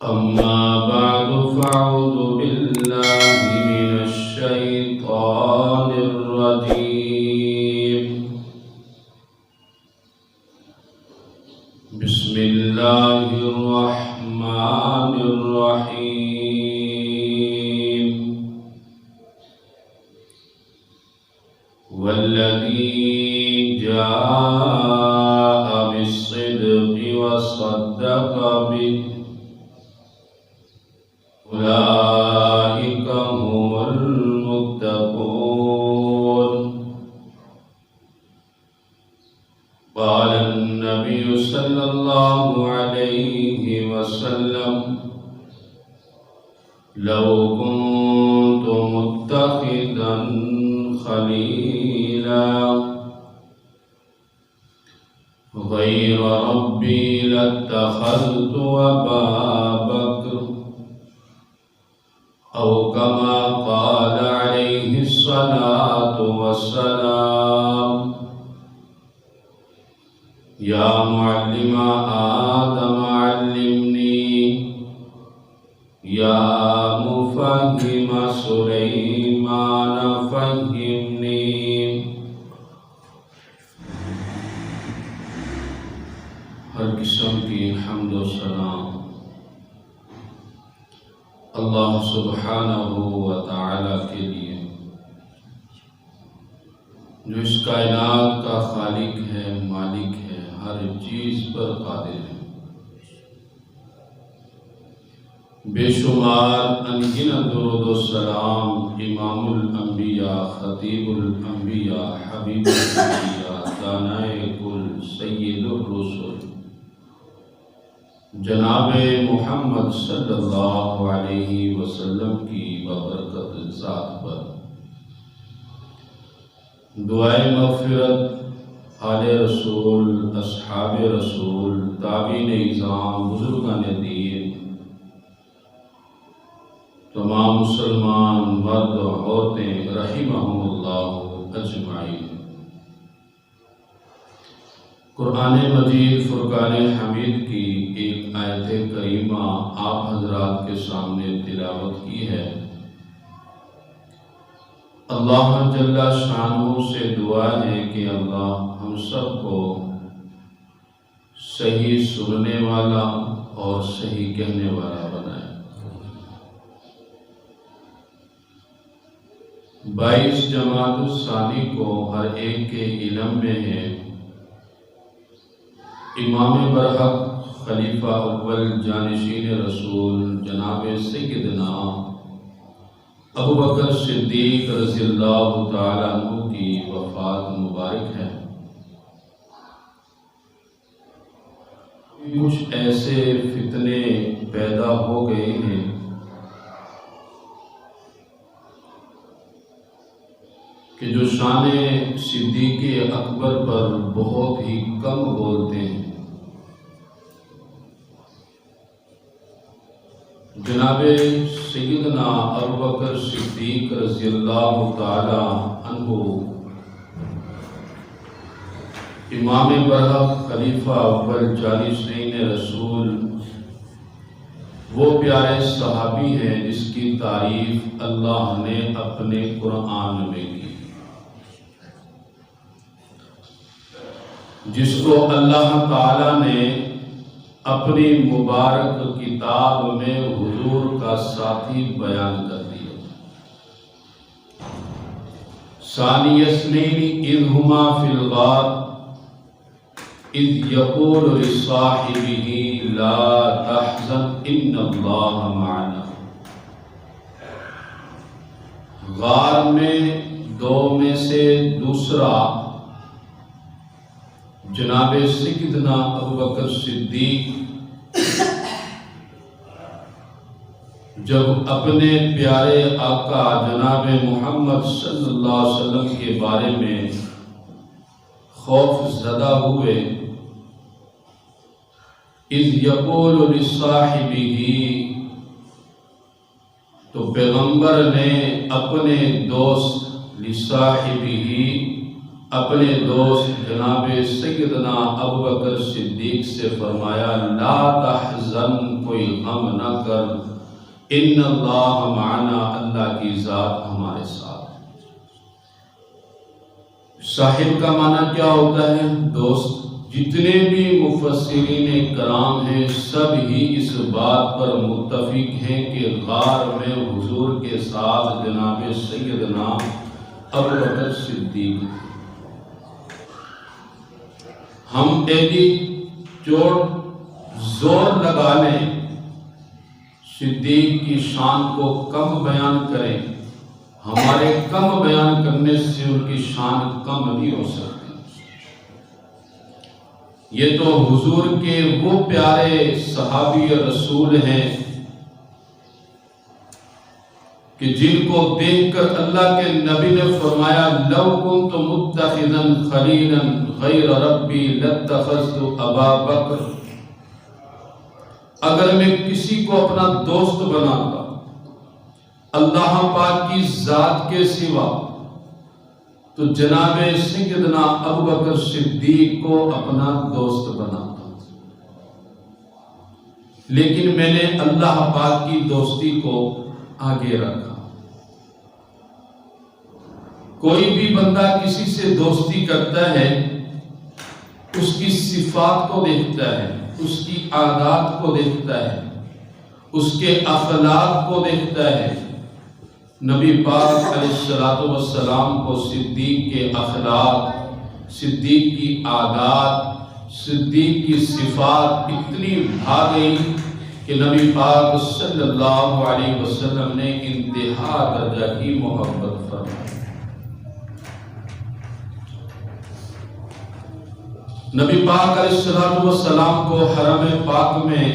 أما بعد فأعوذ بالله من الشيطان الرجيم. بسم الله الرحمن الرحيم. والذي جاء بالصدق وصدق به أولئك هم المتقون. قال النبي صلى الله عليه وسلم: لو كنت متخذا خليلا غير ربي لاتخذت أبا بكر، أو كما قال عليه الصلاة والسلام: يا معلم آدم علمني، يا مفهم سليمان فهمني. ہر قسم کی حمد و ثنا اللہ سبحانہ و تعالی کے لیے، جو اس کائنات کا خالق ہے، مالک ہے، ہر چیز پر قادر ہے. بے شمار انگنت درود و سلام امام الانبیاء، خطیب الانبیاء، حبیب الانبیاء، دانائے کل، سید الرسل جناب محمد صلی اللہ علیہ وسلم کی ببرکت ذات پر. دعائے مغفرت آل رسول، اصحاب رسول، تابعین اعظام، بزرگان دین، تمام مسلمان مرد و عورتیں رحمہم اللہ اجمعین. قرآن مجید فرقان حمید کی ایک آیت کریمہ آپ حضرات کے سامنے تلاوت کی ہے. اللہ جل شانہ سے دعا ہے کہ اللہ ہم سب کو صحیح سننے والا اور صحیح کہنے والا بنائے. 22 جمادی الثانی کو ہر ایک کے علم میں ہے، امام برحق خلیفہ اول جانشین رسول جناب سیدنا ابو بکر صدیق رضی اللہ تعالیٰ عنہ کی وفات مبارک ہے. کچھ ایسے فتنے پیدا ہو گئے ہیں کہ جو شان صدیق اکبر پر بہت ہی کم بولتے ہیں. جناب سیدنا ابوبکر صدیق رضی اللہ تعالی عنہ امام برحق خلیفہ اول جانشین رسول، وہ پیارے صحابی ہیں جس کی تعریف اللہ نے اپنے قرآن میں کی، جس کو اللہ تعالی نے اپنی مبارک کتاب میں حضور کا ساتھی بیان کر دیا. ثانی اثنین اذ ہما فی الغار اذ یقول لصاحبہ لا تحزن ان اللہ معنا. غار میں دو میں سے دوسرا جناب سیدنا ابوبکر صدیق جب اپنے پیارے آقا جناب محمد صلی اللہ علیہ وسلم کے بارے میں خوف زدہ ہوئے، اذ یقول لصاحبہ، تو پیغمبر نے اپنے دوست لصاحبہ اپنے دوست جناب سیدنا ابوبکر صدیق سے فرمایا لا تحزن، کوئی غم نہ کر، ان اللہ معنا، اللہ کی ذات ہمارے ساتھ ہے۔ صاحب کا معنی کیا ہوتا ہے؟ دوست۔ جتنے بھی مفسرین کرام ہیں سب ہی اس بات پر متفق ہیں کہ غار میں حضور کے ساتھ جناب سیدنا ابوبکر صدیق۔ ہم ایلی چوٹ زور لگا لیں صدیق کی شان کو کم بیان کریں، ہمارے کم بیان کرنے سے ان کی شان کم نہیں ہو سکتی۔ یہ تو حضور کے وہ پیارے صحابی رسول ہیں کہ جن کو دیکھ کر اللہ کے نبی نے فرمایا لو کنت متخذا خلیلا غیر ربی لاتخذت ابا بکر، اگر میں کسی کو اپنا دوست بناتا اللہ پاک کی ذات کے سوا تو جناب سیدنا ابوبکر صدیق کو اپنا دوست بناتا، لیکن میں نے اللہ پاک کی دوستی کو آگے رکھا۔ کوئی بھی بندہ کسی سے دوستی کرتا ہے اس کی صفات کو دیکھتا ہے، اس کی عادات کو دیکھتا ہے، اس کے اخلاق کو دیکھتا ہے۔ نبی پاک علیہ السلام کو صدیق کے اخلاق، صدیق کی عادات، صدیق کی صفات اتنی بھا گئی کہ نبی پاک صلی اللہ علیہ وسلم نے انتہا درجہ کی محبت فرمائی۔ نبی پاک علیہ السلام کو حرم پاک میں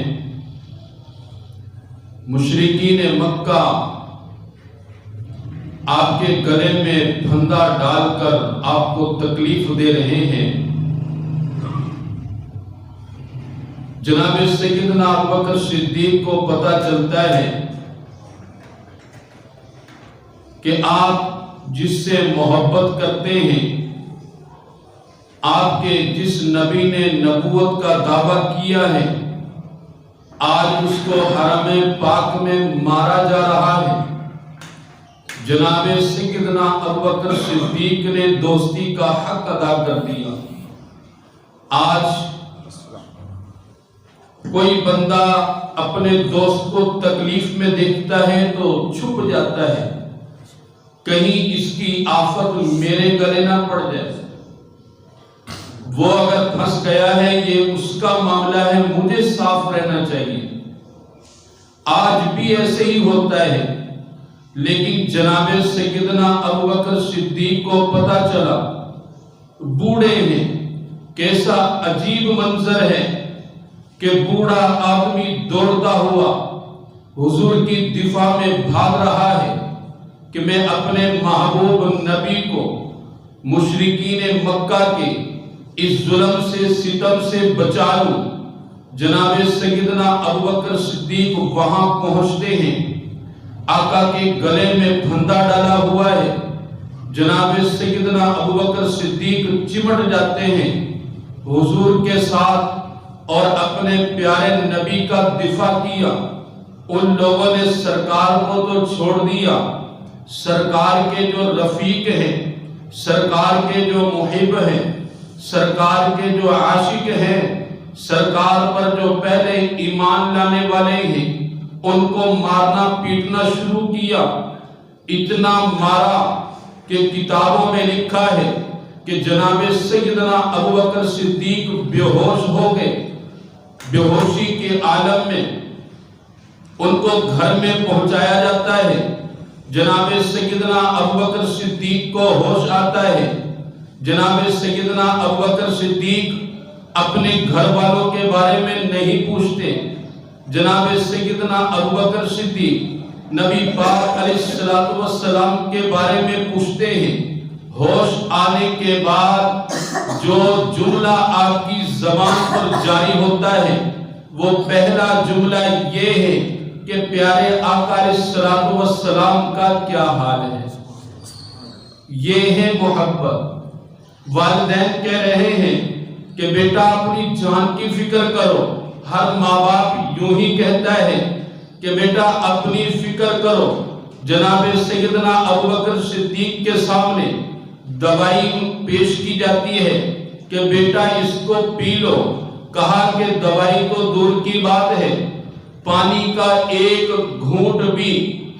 مشرکین مکہ آپ کے گلے میں پھندا ڈال کر آپ کو تکلیف دے رہے ہیں۔ جناب سیدنا ابوبکر صدیق کو پتہ چلتا ہے کہ آپ جس سے محبت کرتے ہیں، آپ کے جس نبی نے نبوت کا دعویٰ کیا ہے، آج اس کو حرم پاک میں مارا جا رہا ہے۔ جناب سیدنا ابوبکر صدیق نے دوستی کا حق ادا کر دیا۔ آج کوئی بندہ اپنے دوست کو تکلیف میں دیکھتا ہے تو چھپ جاتا ہے، کہیں اس کی آفت میرے گلے نہ پڑ جائے۔ وہ اگر پھنس گیا ہے یہ اس کا معاملہ ہے، مجھے صاف رہنا چاہیے۔ آج بھی ایسے ہی ہوتا ہے، لیکن جناب سیدنا ابوبکر صدیق کو پتہ چلا بوڑھے ہیں، کیسا عجیب منظر ہے کہ بوڑھا آدمی دوڑتا ہوا حضور کی دفاع میں بھاگ رہا ہے کہ میں اپنے محبوب نبی کو مشرکین مکہ کے اس ظلم سے، ستم سے بچا لوں۔ جناب سیدنا ابوبکر صدیق وہاں پہنچتے ہیں، آقا کے گلے میں پھندا ڈالا ہوا ہے۔ جناب سیدنا ابوبکر صدیق چمٹ جاتے ہیں حضور کے ساتھ اور اپنے پیارے نبی کا دفاع کیا۔ ان لوگوں نے سرکار کو تو چھوڑ دیا، سرکار کے جو رفیق ہیں، سرکار کے جو محب ہیں، سرکار کے جو عاشق ہیں، سرکار پر جو پہلے ایمان لانے والے ہیں، ان کو مارنا پیٹنا شروع کیا۔ اتنا مارا کہ کتابوں میں لکھا ہے کہ جناب سیدنا ابوبکر صدیق بے ہوش ہو گئے۔ بے ہوشی کے عالم میں ان کو گھر میں پہنچایا جاتا ہے۔ جناب سیدنا ابوبکر صدیق کو ہوش آتا ہے۔ جناب سیدنا ابوبکر صدیق اپنے گھر والوں کے بارے میں نہیں پوچھتے۔ جناب سیدنا ابوبکر صدیق نبی پاک علیہ السلام کے بارے میں پوچھتے ہیں۔ ہوش آنے کے بعد جو جملہ آپ کی زبان پر جاری ہوتا ہے وہ پہلا جملہ یہ ہے کہ پیارے آقا علیہ السلام کا کیا حال ہے۔ یہ ہے محبت۔ والدین کہہ رہے ہیں کہ بیٹا اپنی جان کی فکر کرو. ہر ماں باپ یوں ہی کہتا ہے کہ بیٹا اپنی فکر کرو. جناب سیدنا ابوبکر صدیق کے سامنے دوائی پیش کی جاتی ہے کہ بیٹا اس کو پی لو. کہا کہ دوائی تو دور کی بات ہے، پانی کا ایک گھونٹ بھی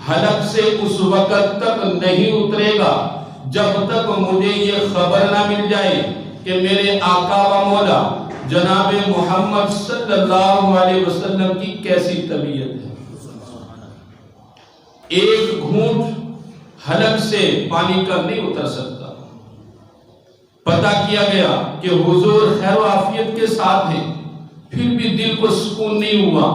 حلق سے اس وقت تک نہیں اترے گا جب تک مجھے یہ خبر نہ مل جائے کہ میرے آقا و مولا جناب محمد صلی اللہ علیہ وسلم کی کیسی طبیعت ہے. ایک گھونٹ حلق سے پانی کا نہیں اتر سکتا. پتہ کیا گیا کہ حضور خیر و عافیت کے ساتھ ہیں، پھر بھی دل کو سکون نہیں ہوا.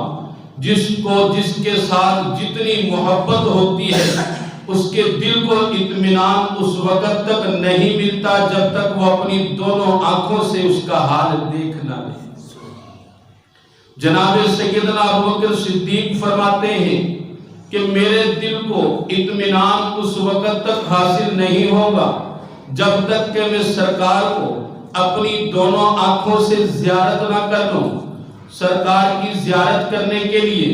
جس کے ساتھ جتنی محبت ہوتی ہے اس کے دل کو اطمینان اس وقت تک نہیں ملتا جب تک وہ اپنی دونوں آنکھوں سے اس کا حال دیکھ نہ لے. جناب سیدنا ابوبکر صدیق فرماتے ہیں کہ میرے دل کو اطمینان اس وقت تک حاصل نہیں ہوگا جب تک کہ میں سرکار کو اپنی دونوں آنکھوں سے زیارت نہ کر لوں. سرکار کی زیارت کرنے کے لیے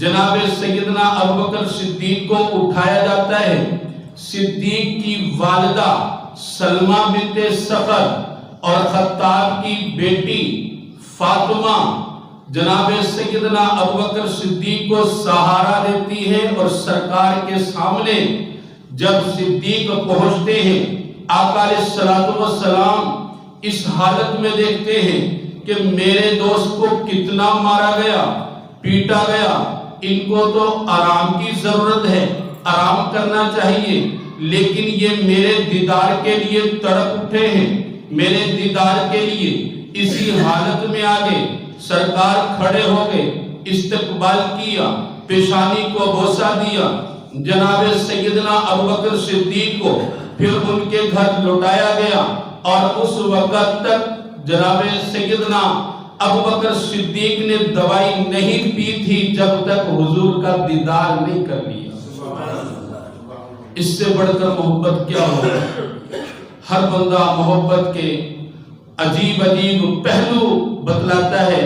جناب سیدنا ابوبکر صدیق کو اٹھایا جاتا ہے. صدیق کی والدہ سلمہ بنت صخر اور خطاب کی بیٹی فاطمہ جناب سیدنا ابوبکر صدیق کو سہارا دیتی ہے اور سرکار کے سامنے جب صدیق پہنچتے ہیں آقا علیہ الصلوۃ والسلام اس حالت میں دیکھتے ہیں کہ میرے دوست کو کتنا مارا گیا، پیٹا گیا، ان کو تو آرام کی ضرورت ہے، آرام کرنا چاہیے، لیکن یہ میرے دیدار کے لیے تڑپ اٹھے ہیں، میرے دیدار کے لیے اسی حالت میں آگے. سرکار کھڑے ہو گئے، استقبال کیا، پیشانی کو بوسہ دیا. جناب سیدنا ابوبکر صدیق کو پھر ان کے گھر لوٹایا گیا اور اس وقت تک جناب سیدنا ابوبکر صدیق نے دوائی نہیں پی تھی جب تک حضور کا دیدار نہیں کر لیا. اس سے بڑھ کر محبت کیا ہو. ہر بندہ محبت کے عجیب عجیب پہلو بتلاتا ہے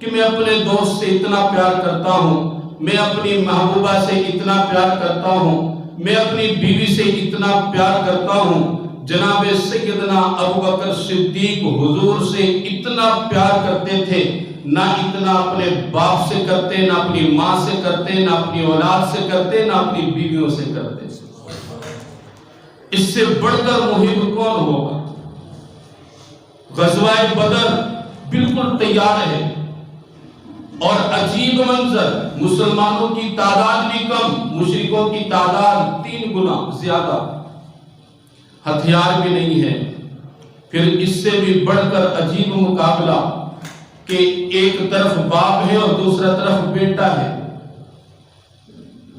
کہ میں اپنے دوست سے اتنا پیار کرتا ہوں، میں اپنی محبوبہ سے اتنا پیار کرتا ہوں، میں اپنی بیوی سے اتنا پیار کرتا ہوں. جناب سیدنا ابوبکر صدیق حضور سے اتنا پیار کرتے تھے، نہ اتنا اپنے باپ سے کرتے، نہ اپنی ماں سے کرتے، نہ اپنی اولاد سے کرتے، نہ اپنی بیویوں سے کرتے. اس سے بڑھ کر محب کون ہوگا. غزوہ بدر بالکل تیار ہے اور عجیب منظر، مسلمانوں کی تعداد بھی کم، مشرکوں کی تعداد 3 گنا زیادہ، ہتھیار بھی نہیں ہے. پھر اس سے بھی بڑھ کر عجیب مقابلہ کہ ایک طرف باپ ہے اور دوسرا طرف بیٹا ہے.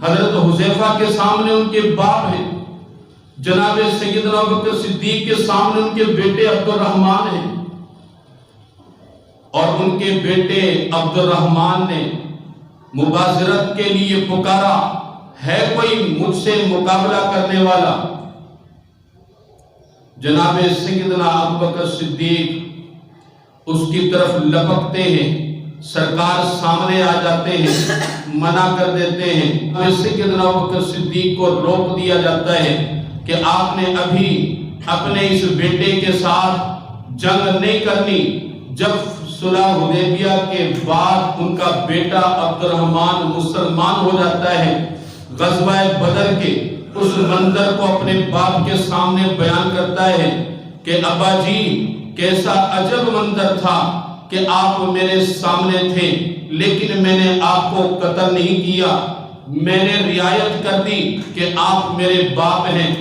حضرت حذیفہ کے سامنے ان کے باپ ہیں، جناب سیدنا ابوبکر صدیق کے سامنے ان کے بیٹے عبد الرحمن ہیں، اور ان کے بیٹے عبد الرحمن نے مباشرت کے لیے پکارا، ہے کوئی مجھ سے مقابلہ کرنے والا. جناب سیدنا ابوبکر صدیق اس کی طرف لپکتے ہیں، سرکار سامنے آ جاتے ہیں، منع کر دیتے ہیں. سیدنا ابوبکر صدیق کو روک دیا جاتا ہے کہ آپ نے ابھی اپنے اس بیٹے کے ساتھ جنگ نہیں کرنی. جب صلح حدیبیہ کے بعد ان کا بیٹا عبد الرحمن مسلمان ہو جاتا ہے، غزوہ بدر کے اس منظر کو اپنے باپ کے سامنے بیان کرتا ہے کہ ابا جی کیسا عجب منظر تھا کہ آپ میرے سامنے تھے، لیکن میں نے آپ کو قتل نہیں کیا، میں نے رعایت کر دی کہ آپ میرے باپ ہیں،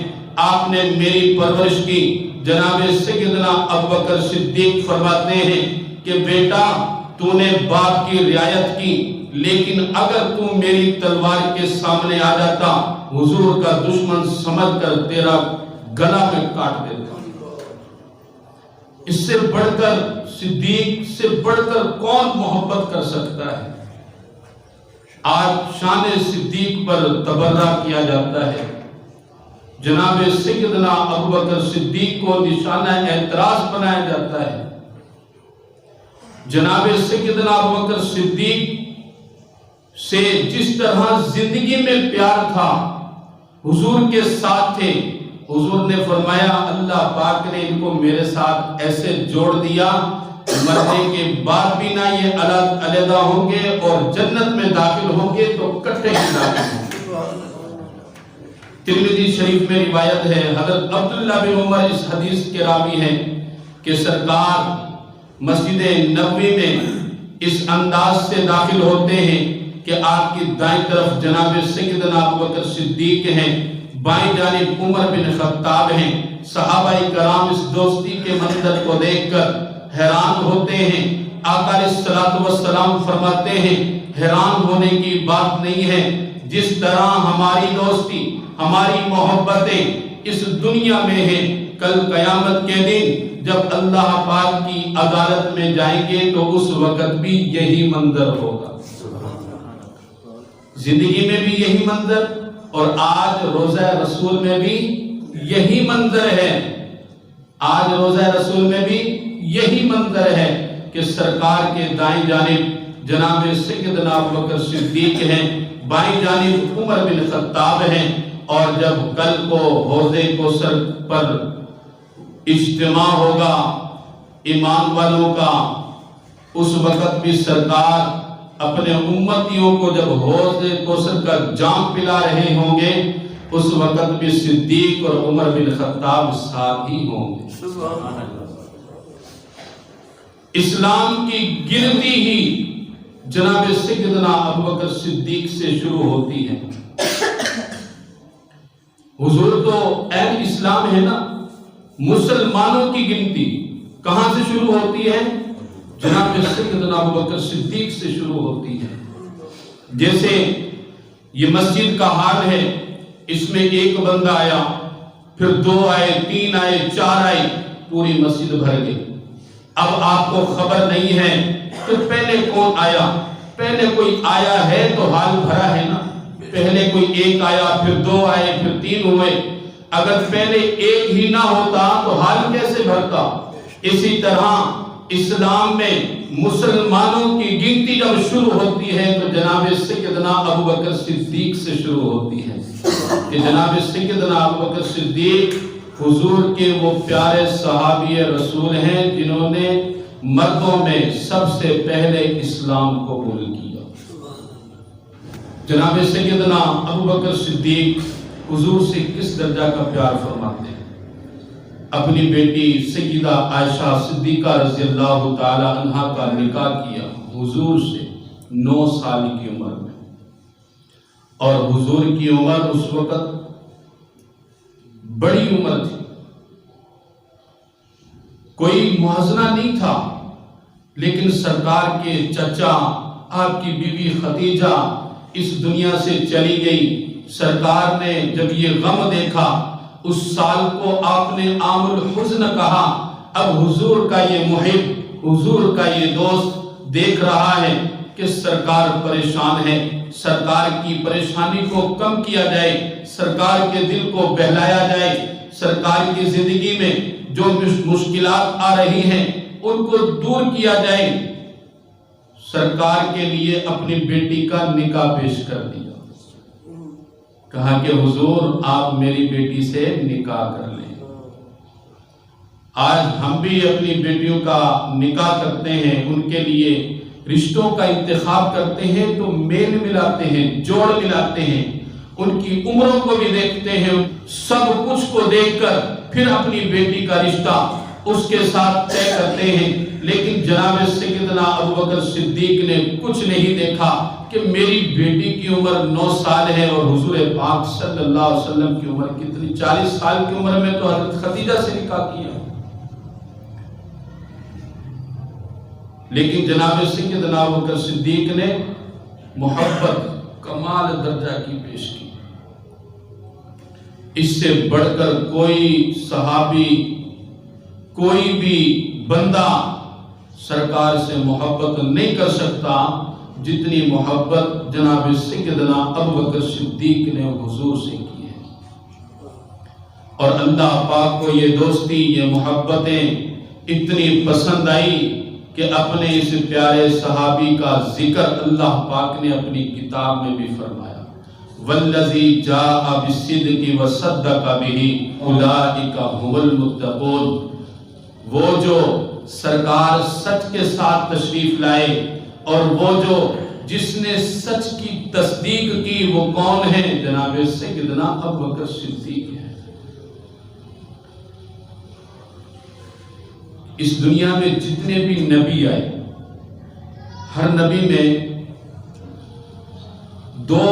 آپ نے میری پرورش کی. جناب سیدنا ابوبکر صدیق فرماتے ہیں کہ بیٹا تو نے باپ کی رعایت کی، لیکن اگر تو میری تلوار کے سامنے آ جاتا حضور کا دشمن سمجھ کر تیرا گلا میں کاٹ دیتا. اس سے بڑھ کر صدیق سے بڑھ کر کون محبت کر سکتا ہے. آج شان صدیق پر تبرہ کیا جاتا ہے. جناب سیدنا ابوبکر صدیق کو نشانہ اعتراض بنایا جاتا ہے۔ جناب سیدنا ابوبکر صدیق سے جس طرح زندگی میں پیار تھا، حضور کے ساتھ تھے، حضور نے فرمایا اللہ پاک نے ان کو میرے ساتھ ایسے جوڑ دیا، مرنے کے بعد بھی نہ یہ علیحدہ ہوں گے اور جنت میں داخل ہوں گے تو کٹھے ہی داخل ہوں گے۔ ترمذی شریف میں روایت ہے، حضرت عبداللہ بن عمر اس حدیث کے راوی ہیں کہ سرکار مسجد نبوی میں اس انداز سے داخل ہوتے ہیں کہ آپ کی دائیں طرف جناب سیدنا ابوبکر صدیق ہیں، بائیں جانب عمر بن خطاب ہیں۔ صحابہ کرام اس دوستی کے منظر کو دیکھ کر حیران ہوتے ہیں۔ آقا علیہ الصلوۃ والسلام فرماتے ہیں حیران ہونے کی بات نہیں ہے، جس طرح ہماری دوستی، ہماری محبتیں اس دنیا میں ہیں، کل قیامت کے دن جب اللہ پاک کی عدالت میں جائیں گے تو اس وقت بھی یہی منظر ہوگا۔ زندگی میں بھی یہی منظر اور آج روضہ رسول میں بھی یہی منظر ہے۔ آج روضہ رسول میں بھی یہی منظر ہے کہ سرکار کے دائیں جانب جناب سیدنا ابوبکر صدیق ہیں، بائیں جانب عمر بن خطاب ہیں، اور جب کل کو حوض کوثر پر اجتماع ہوگا ایمان والوں کا، اس وقت بھی سرکار اپنے امتیوں کو جب حوض کوثر کا جام پلا رہے ہوں گے، اس وقت بھی صدیق اور عمر بن خطاب ساتھ ہی ہوں گے۔ اسلام کی گرتی ہی جناب سیدنا ابوبکر صدیق سے شروع ہوتی ہے۔ حضور تو اہل اسلام ہے نا، مسلمانوں کی گنتی کہاں سے شروع ہوتی ہے؟ جناب سیدنا ابوبکر صدیق سے شروع ہوتی ہے۔ جیسے یہ مسجد کا حال ہے، اس میں ایک بندہ آیا، پھر 2 آئے، 3 آئے، 4 آئے، پوری مسجد بھر گئی۔ اب آپ کو خبر نہیں ہے کہ پہلے کون آیا، پہلے کوئی آیا ہے تو حال بھرا ہے نا، پہلے کوئی ایک آیا، پھر 2 آئے، پھر 3 ہوئے۔ اگر پہلے ایک ہی نہ ہوتا تو حال کیسے بھرتا؟ اسی طرح اسلام میں مسلمانوں کی گنتی جب شروع ہوتی ہے تو جناب سیدنا ابوبکر صدیق سے شروع ہوتی ہے کہ جناب سیدنا ابوبکر صدیق حضور کے وہ پیارے صحابی رسول ہیں جنہوں نے مردوں میں سب سے پہلے اسلام قبول کیا۔ جناب سیدنا ابوبکر صدیق حضور سے کس درجہ کا پیار فرماتے ہیں۔ اپنی بیٹی سیدہ عائشہ صدیقہ رضی اللہ تعالی عنہا کا نکاح کیا حضور سے 9 سال کی عمر میں، اور حضور کی عمر اس وقت بڑی عمر تھی، کوئی موازنہ نہیں تھا، لیکن سرکار کے چچا آپ کی بیوی خدیجہ اس دنیا سے چلی گئی۔ سرکار نے جب یہ غم دیکھا، اس سال کو آپ نے عام الحزن کہا۔ اب حضور کا یہ محب، حضور کا یہ دوست دیکھ رہا ہے کہ سرکار پریشان ہے، سرکار کی پریشانی کو کم کیا جائے، سرکار کے دل کو بہلایا جائے، سرکار کی زندگی میں جو مشکلات آ رہی ہیں ان کو دور کیا جائے۔ سرکار کے لیے اپنی بیٹی کا نکاح پیش کر دیا، کہا کہ حضور آپ میری بیٹی سے نکاح کر لیں۔ آج ہم بھی اپنی بیٹیوں کا نکاح کرتے ہیں، ان کے لیے رشتوں کا انتخاب کرتے ہیں تو میل ملاتے ہیں، جوڑ ملاتے ہیں، ان کی عمروں کو بھی دیکھتے ہیں، سب کچھ کو دیکھ کر پھر اپنی بیٹی کا رشتہ اس کے ساتھ طے کرتے ہیں۔ لیکن جناب سیدنا ابوبکر صدیق نے کچھ نہیں دیکھا کہ میری بیٹی کی عمر 9 سال ہے اور حضور پاک صلی اللہ علیہ وسلم کی عمر کتنی، 40 سال کی عمر میں تو حضرت خدیجہ سے نکاح کیا۔ لیکن جناب سیدنا ابوبکر صدیق نے محبت کمال درجہ کی پیش کی۔ اس سے بڑھ کر کوئی صحابی، کوئی بھی بندہ سرکار سے محبت نہیں کر سکتا جتنی محبت جناب سیدنا ابوبکر صدیق نے حضور سے کی ہے۔ اور اللہ پاک کو یہ دوستی، یہ محبتیں اتنی پسند آئی کہ اپنے اس پیارے صحابی کا ذکر اللہ پاک نے اپنی کتاب میں بھی فرمایا، والذی جاء بالصدق وصدق بہ اولئک هم المتقون۔ وہ جو سرکار سچ کے ساتھ تشریف لائے اور وہ جو جس نے سچ کی تصدیق کی، وہ کون ہے؟ جناب سیدنا ابوبکر صدیق ہے۔ اس دنیا میں جتنے بھی نبی آئے، ہر نبی میں دو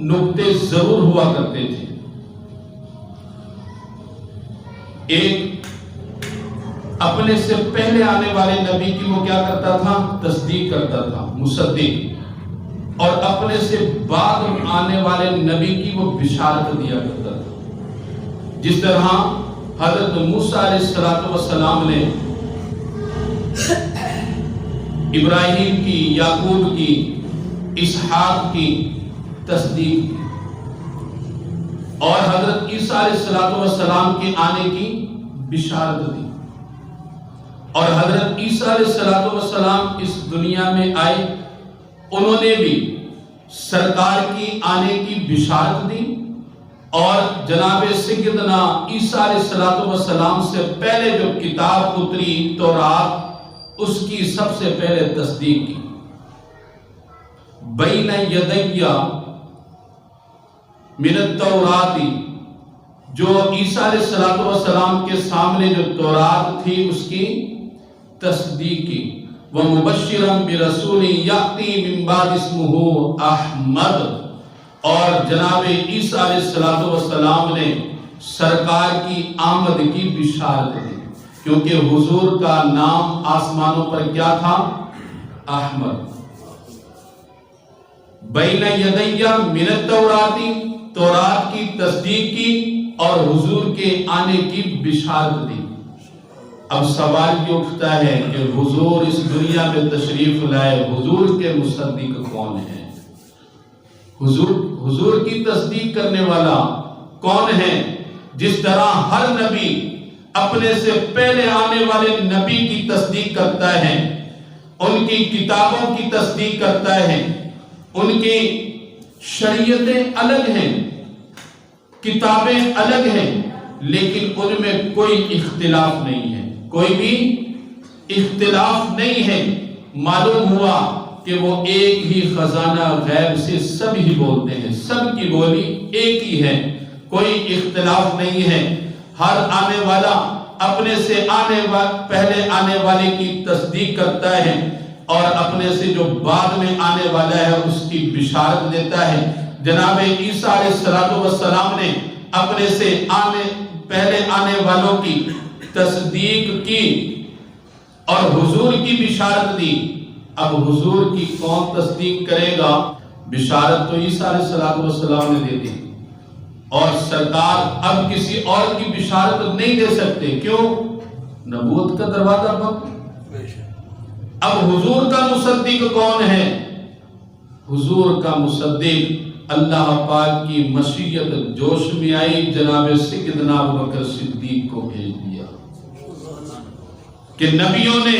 نقطے ضرور ہوا کرتے تھے۔ ایک، اپنے سے پہلے آنے والے نبی کی وہ کیا کرتا تھا؟ تصدیق کرتا تھا، مصدق، اور اپنے سے بعد آنے والے نبی کی وہ بشارت دیا کرتا تھا۔ جس طرح حضرت موسیٰ علیہ السلام نے ابراہیم کی، یعقوب کی، اسحاق کی تصدیق کی، اور حضرت عیسیٰ علیہ السلام کے آنے کی بشارت دی، اور حضرت عیسیٰ علیہ السلام اس دنیا میں آئے، انہوں نے بھی سرکار کی آنے کی بشارت دی، اور جناب سیدنا عیسیٰ علیہ السلام سے پہلے جو کتاب اتری تورات، اس کی سب سے پہلے تصدیق کی۔ بین یدی من التورات، جو عیسیٰ علیہ السلام کے سامنے جو تورات تھی اس کی تصدیق کی۔ وَمُبَشِّرًا بِرَسُولٍ يَأْتِي مِن بَعْدِهِ اسْمُهُ أَحْمَدُ، اور جناب عیسیٰ علیہ السلام نے سرکار کی آمد کی بشارت دی، کیونکہ حضور کا نام آسمانوں پر کیا تھا؟ احمد۔ بین یدی من التورات، تورات کی تصدیق کی اور حضور کے آنے کی بشارت دی۔ اب سوال یہ اٹھتا ہے کہ حضور اس دنیا میں تشریف لائے، حضور کے مصدق کون ہے؟ حضور کی تصدیق کرنے والا کون ہے؟ جس طرح ہر نبی اپنے سے پہلے آنے والے نبی کی تصدیق کرتا ہے، ان کی کتابوں کی تصدیق کرتا ہے، ان کی شریعتیں الگ ہیں، کتابیں الگ ہیں، لیکن ان میں کوئی اختلاف نہیں ہے، کوئی بھی اختلاف نہیں ہے۔ معلوم ہوا کہ وہ ایک ہی خزانہ غیب سے سب ہی بولتے ہیں، سب کی بولی ایک ہی ہے، کوئی اختلاف نہیں ہے۔ ہر آنے والا اپنے سے پہلے آنے والے کی تصدیق کرتا ہے، اور اپنے سے جو بعد میں آنے والا ہے اس کی بشارت دیتا ہے۔ جناب عیسیٰ علیہ السلام نے اپنے سے پہلے آنے والوں کی تصدیق کی اور حضور کی بشارت دی۔ اب حضور کی کون تصدیق کرے گا؟ بشارت تو عیسیٰ علیہ السلام نے دے دی، اور سرکار اب کسی اور کی بشارت نہیں دے سکتے۔ کیوں؟ نبوت کا دروازہ بند۔ اب حضور کا مصدق کون ہے؟ حضور کا مصدق اللہ پاک کی مشیت جوش میں آئی، جناب سیدنا ابوبکر صدیق کو بھیج دیا کہ نبیوں نے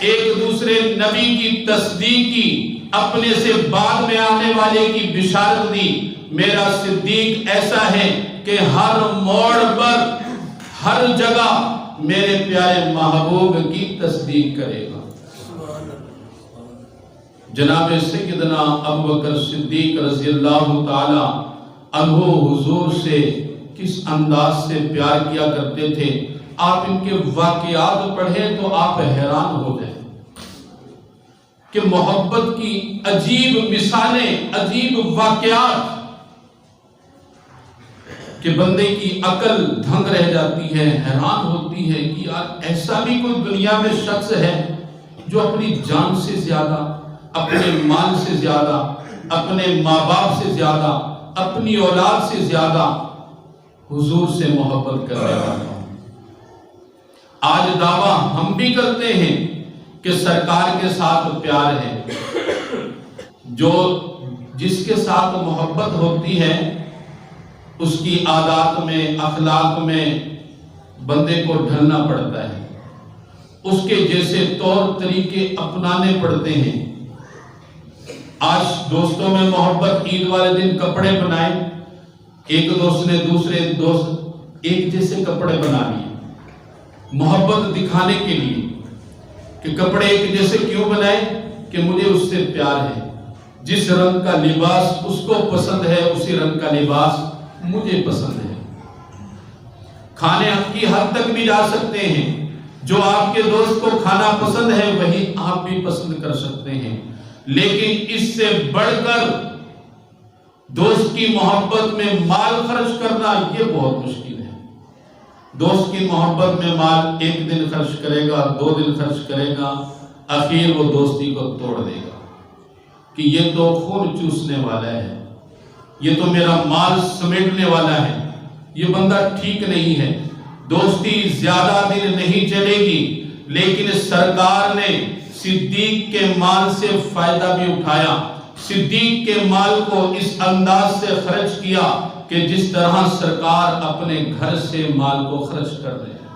ایک دوسرے نبی کی تصدیق کی، اپنے سے بعد میں آنے والے کی بشارت دی۔ میرا صدیق ایسا ہے کہ ہر موڑ پر، ہر جگہ میرے پیارے محبوب کی تصدیق کرے گا۔ جناب سیدنا ابوبکر صدیق رضی اللہ تعالی عنہ حضور سے کس انداز سے پیار کیا کرتے تھے، آپ ان کے واقعات پڑھیں تو آپ حیران ہو جائیں کہ محبت کی عجیب مثالیں، عجیب واقعات کہ بندے کی عقل دھنگ رہ جاتی ہے، حیران ہوتی ہے کہ یار ایسا بھی کوئی دنیا میں شخص ہے جو اپنی جان سے زیادہ، اپنے مال سے زیادہ، اپنے ماں باپ سے زیادہ، اپنی اولاد سے زیادہ حضور سے محبت کر رہا ہے۔ آج دعویٰ ہم بھی کرتے ہیں کہ سرکار کے ساتھ پیار ہے، جو جس کے ساتھ محبت ہوتی ہے اس کی عادات میں، اخلاق میں بندے کو ڈھلنا پڑتا ہے، اس کے جیسے طور طریقے اپنانے پڑتے ہیں۔ آج دوستوں میں محبت، عید والے دن کپڑے بنائے، ایک دوست نے دوسرے دوست ایک جیسے کپڑے بنا لیے محبت دکھانے کے لیے کہ کپڑے ایک جیسے کیوں بنائے کہ مجھے اس سے پیار ہے، جس رنگ کا لباس اس کو پسند ہے اسی رنگ کا لباس مجھے پسند ہے۔ کھانے کی حد تک بھی جا سکتے ہیں، جو آپ کے دوست کو کھانا پسند ہے وہی آپ بھی پسند کر سکتے ہیں، لیکن اس سے بڑھ کر دوست کی محبت میں مال خرچ کرنا یہ بہت مشکل ہے۔ دوست کی محبت میں مال ایک دن خرچ کرے گا، 2 دن خرچ کرے گا، آخر وہ دوستی کو توڑ دے گا کہ یہ تو خون چوسنے والا ہے، یہ تو میرا مال سمیٹنے والا ہے، یہ بندہ ٹھیک نہیں ہے۔ دوستی زیادہ دن نہیں چلے گی، لیکن سرکار نے صدیق کے مال سے فائدہ بھی اٹھایا، صدیق کے مال کو اس انداز سے خرچ کیا کہ جس طرح سرکار اپنے گھر سے مال کو خرچ کر رہے ہیں،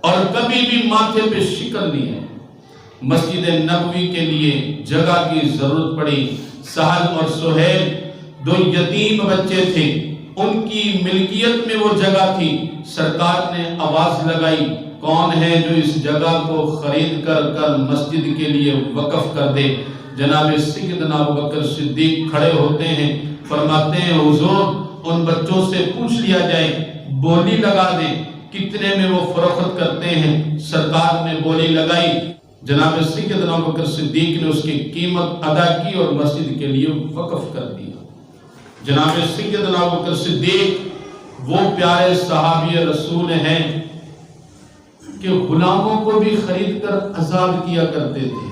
اور کبھی بھی ماتھے پہ شکن نہیں ہے۔ مسجد نبوی کے لیے جگہ کی ضرورت پڑی، سہل اور سہیل 2 یتیم بچے تھے، ان کی ملکیت میں وہ جگہ تھی۔ سرکار نے آواز لگائی، کون ہے جو اس جگہ کو خرید کر مسجد کے لیے وقف کر دے؟ جناب سیدنا ابوبکر صدیق کھڑے ہوتے ہیں، فرماتے ہیں حضور ان بچوں سے پوچھ لیا جائے، بولی لگا دیں کتنے میں وہ فروخت کرتے ہیں۔ سرکار نے بولی لگائی، جناب سیدنا ابوبکر صدیق نے اس کی قیمت ادا کی اور مسجد کے لیے وقف کر دیا۔ جناب سیدنا ابوبکر صدیق وہ پیارے صحابی رسول ہیں کہ غلاموں کو بھی خرید کر آزاد کیا کرتے تھے۔